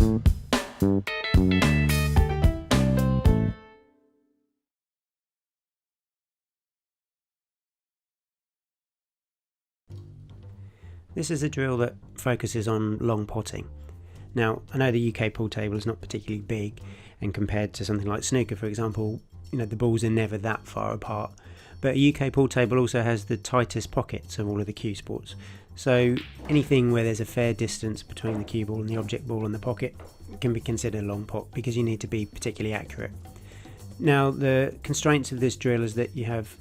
This is a drill that focuses on long potting. Now, I know the UK pool table is not particularly big, and compared to something like snooker, for example, the balls are never that far apart. But a UK pool table also has the tightest pockets of all of the cue sports. So anything where there's a fair distance between the cue ball and the object ball in the pocket can be considered a long pot, because you need to be particularly accurate. Now, the constraints of this drill is that you have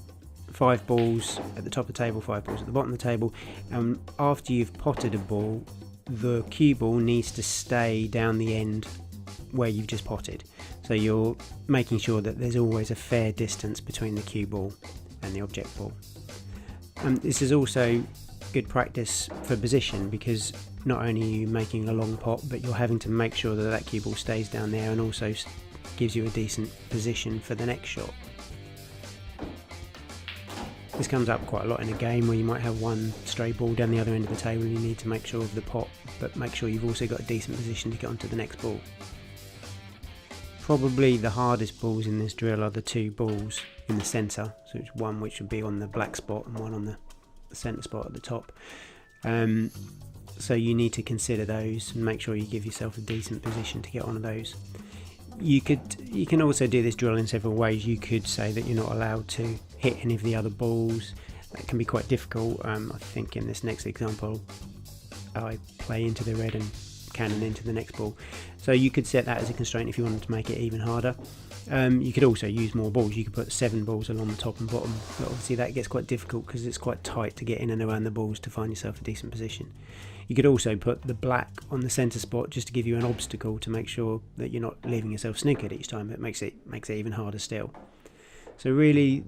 5 balls at the top of the table, 5 balls at the bottom of the table, and after you've potted a ball, the cue ball needs to stay down the end where you've just potted. So you're making sure that there's always a fair distance between the cue ball and the object ball. This is also good practice for position, because not only are you making a long pot, but you're having to make sure that that cue ball stays down there and also gives you a decent position for the next shot. This comes up quite a lot in a game where you might have one stray ball down the other end of the table and you need to make sure of the pot, but make sure you've also got a decent position to get onto the next ball. Probably the hardest balls in this drill are the 2 balls in the centre, so it's one which would be on the black spot and one on the centre spot at the top. So you need to consider those and make sure you give yourself a decent position to get onto those. You can also do this drill in several ways. You could say that you're not allowed to hit any of the other balls. That can be quite difficult. I think in this next example I play into the red and cannon into the next ball, so you could set that as a constraint if you wanted to make it even harder. You could also use more balls. You could put 7 balls along the top and bottom, but obviously that gets quite difficult because it's quite tight to get in and around the balls to find yourself a decent position. You could also put the black on the centre spot just to give you an obstacle to make sure that you're not leaving yourself snookered each time. It makes it even harder still. So really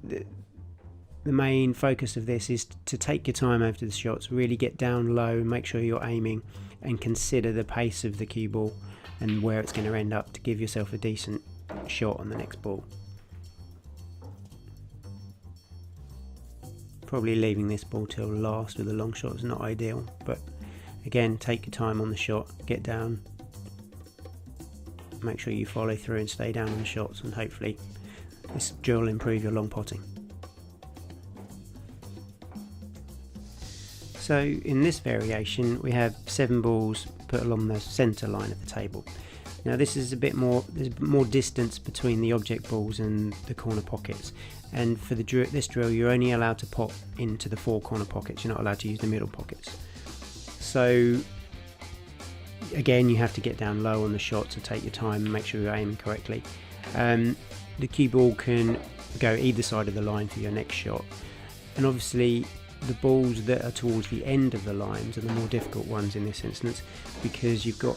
the main focus of this is to take your time after the shots, really get down low, make sure you're aiming and consider the pace of the cue ball and where it's going to end up to give yourself a decent shot on the next ball. Probably leaving this ball till last with a long shot is not ideal, but again, take your time on the shot, get down, make sure you follow through and stay down on the shots, and hopefully this drill will improve your long potting. So in this variation we have 7 balls put along the centre line of the table. Now this is there's more distance between the object balls and the corner pockets, and for this drill you're only allowed to pop into the 4 corner pockets, you're not allowed to use the middle pockets. So again, you have to get down low on the shot, to take your time and make sure you're aiming correctly. The cue ball can go either side of the line for your next shot, and obviously the balls that are towards the end of the lines are the more difficult ones in this instance, because you've got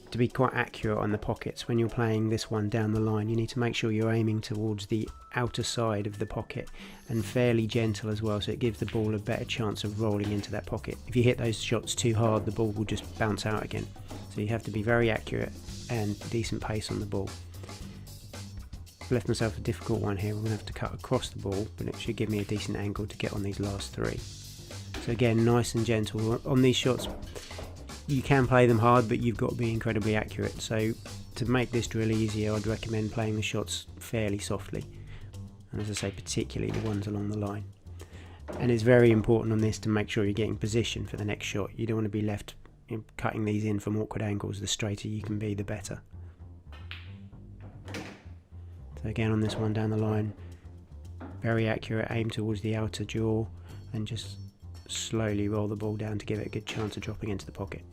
to be quite accurate on the pockets. When you're playing this one down the line, you need to make sure you're aiming towards the outer side of the pocket, and fairly gentle as well, so it gives the ball a better chance of rolling into that pocket. If you hit those shots too hard, the ball will just bounce out again, so you have to be very accurate and decent pace on the ball. I've left myself a difficult one here. We're going to have to cut across the ball, but it should give me a decent angle to get on these last 3. So again, nice and gentle on these shots. You can play them hard, but you've got to be incredibly accurate. So to make this drill easier, I'd recommend playing the shots fairly softly, and as I say, particularly the ones along the line. And it's very important on this to make sure you're getting position for the next shot. You don't want to be left cutting these in from awkward angles. The straighter you can be, the better. So again, on this one down the line, very accurate, aim towards the outer jaw and just slowly roll the ball down to give it a good chance of dropping into the pocket.